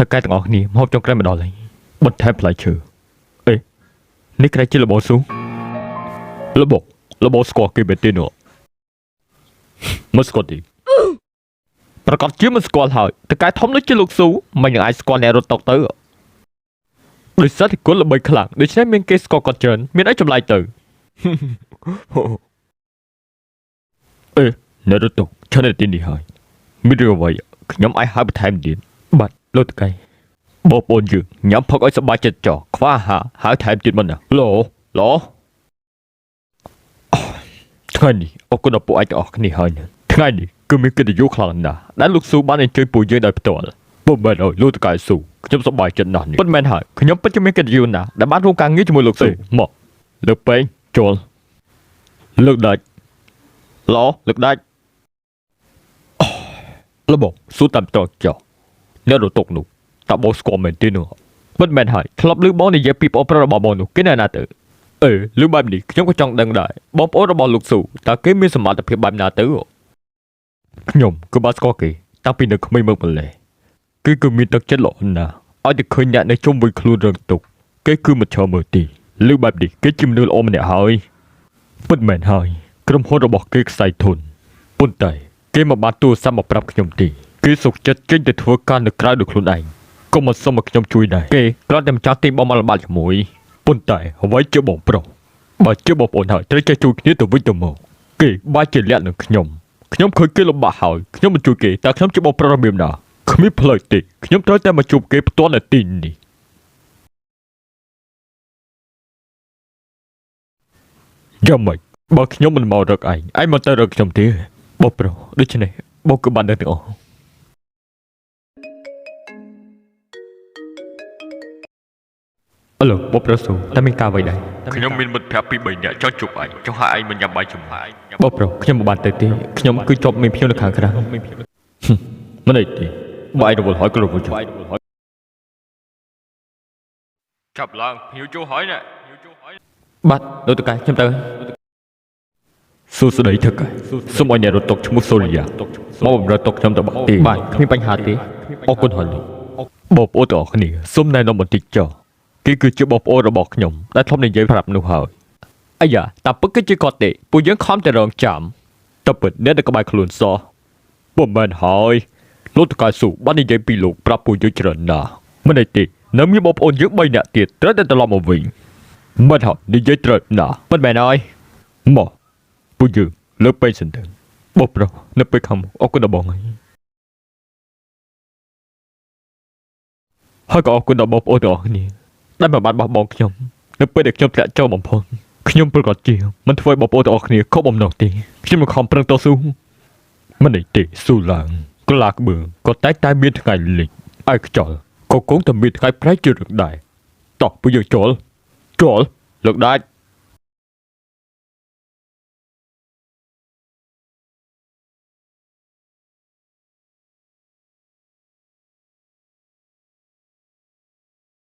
ហើយកែទាំងអស់គ្នាមកចុងក្រោយមកដល់ហើយបន្ថែមផ្លែឈើអេនេះក្រែជាលបោស៊ូលបោស្គាល់គេមែនទេនោះមិនស្គាល់ទេប្រកាសជាមិនស្គាល់ហើយតកែធំដូចជាលោកស៊ូមិននឹងអាចស្គាល់អ្នករត់តុកទៅដោយសារតែគាត់ល្បីខ្លាំងដូច្នេះមានគេស្គាល់គាត់ច្រើនមានអីចម្លែកទៅអេអ្នករត់តុកឈរនៅទីនេះហើយមានរឿងអ្វីខ្ញុំអាចហៅបន្ថែមទៀតបាទលោកតកែបងប្អូនយើងញ៉ាំផឹកឲ្យសប្បាយចិត្តចោះខ្វះអាហារហៅថែមទៀតមិនណាឡូថ្ងៃនេះអរគុណដល់ពួកឯងទាំងអស់គ្នាហើយថ្ងៃនេះគឺមានកិត្តិយសខ្លាំងណាស់ដែលលោកស៊ូបានអញ្ជើញពួកយើងដោយផ្ទាល់ពុំមែនអើយលោកតកែស៊ូខ្ញុំសប្បាយចិត្តណាស់នេះពិតមែនហើយខ្ញុំពិតជាមានកិត្តិយសណាស់ដែលបានរួមការងារជាមួយលោកស៊ូមកលើកពេងចូលលើកដាច់លើកដាច់លបងស៊ូតាមតចោះអ្នករត់តុកនោះតើបងស្គាល់មែនទេនោះពិតមែនហើយធ្លាប់ឮបងនិយាយពីបងប្រុសរបស់បងនោះគេនៅណាទៅឮបែបនេះខ្ញុំក៏ចង់ដឹងដែរបងប្អូនរបស់លោកស៊ូតើគេមានសមត្ថភាពបែបណាទៅខ្ញុំក៏បានស្គាល់គេតាំងពីនៅក្មេងមកម្ល៉េះគេគឺមានទឹកចិត្តល្អណាស់ឲ្យតែឃើញអ្នកនៅជុំវិញខ្លួនរងទុកគេគឺមិនឈរមើលទេឮបែបនេះគេជាមនុស្សល្អម្នាក់ហើយពិតមែនហើយក្រុមហ៊ុនរបស់គេខ្សែធនប៉ុន្តែគេមកបានទូរស័ព្ទមកប្រាប់ខ្ញុំទេគេសុខចិត្តចេញទៅធ្វើការនៅក្រៅដោយខ្លួនឯងក៏មិនសុំឲ្យខ្ញុំជួយដែរគេគ្រាន់តែម្ចាស់ទីបងមកល្បាតជាមួយប៉ុន្តែអ្វីជាបងប្រុសបើជាបងប្អូនហើយត្រូវចេះជួយគ្នាទៅវិញទៅមកគេបាច់ជាលាក់នឹងខ្ញុំឃើញគេលំបាកហើយខ្ញុំមិនជួយគេតើខ្ញុំជាបងប្រុសរបៀបណាគ្មានផ្លូវទេខ្ញុំត្រូវតែមកជួបគេផ្ទាល់នៅទីនេះយ៉ាងម៉េចបើខ្ញុំមិនមករកឯងមកទៅរកខ្ញុំទេបងប្រុសដូច្នេះបងគឺបានដឹងទាំងអស់អឡូបងប្រុសស៊ូតែមានការអ្វីដែរខ្ញុំមានមិត្តភក្តិពី3នាក់ចង់ជួបឯងចង់ហៅឯងមកញ៉ាំបាយជាមួយបងប្រុសខ្ញុំមិនបានទៅទេខ្ញុំគឺជាប់មានភ្ញៀវនៅខាងក្រៅមិនអីទេបាយរវល់ហើយក៏រវល់ចាប់ឡើងភ្ញៀវចូលហើយណាបាទលោកតកែខ្ញុំទៅសួស្តីថកែសូមឲ្យអ្នករត់តុកឈ្មោះសូរីយ៉ាមកបម្រើតុកខ្ញុំទៅបាក់ទេបាទគ្មានបញ្ហាទេអរគុណហើយបងប្អូនទាំងអស់គ្នាសូមណែនាំបន្តិចចុះគេគឺជាបងប្អូនរបស់ខ្ញុំដែលធ្លាប់និយាយប្រាប់នោះហើយអាយ៉ាតាពឹកគឺជាគាត់ទេពួកយើងខំតែរងចាំតើពិតអ្នកនៅក្បែរខ្លួនសោះពុំមែនហើយលោកតកែស៊ូបាននិយាយពីលោកប្រាប់ពួកយើងច្រើនណាស់មិនអីទេនៅមានបងប្អូនយើង3នាក់ទៀតត្រូវតែត្រឡប់មកវិញមិនហើយនិយាយត្រូវណាស់មិនមែនហើយមកពួកយើងលើកពេកសិនទៅបងប្រុសនៅពេលខាងមុខអរគុណដល់បងហើយក៏អរគុណដល់បងប្អូនទាំងអស់គ្នាដែលបានបោះបង់ខ្ញុំនៅពេលដែលខ្ញុំធ្លាក់ចូលបំផុតខ្ញុំប្រកាសជាមិនធ្វើឲ្យបងប្អូនទាំងអស់គ្នាខកបំណងទេខ្ញុំមិនខំប្រឹងតស៊ូមិនអីទេស៊ូឡើងក្លាក្បឿងក៏តែមានថ្ងៃលិចឯខ្យល់ក៏គង់តែមានថ្ងៃប្រែជារឿងដែរតោះពួកយើងចូលលើកដាច់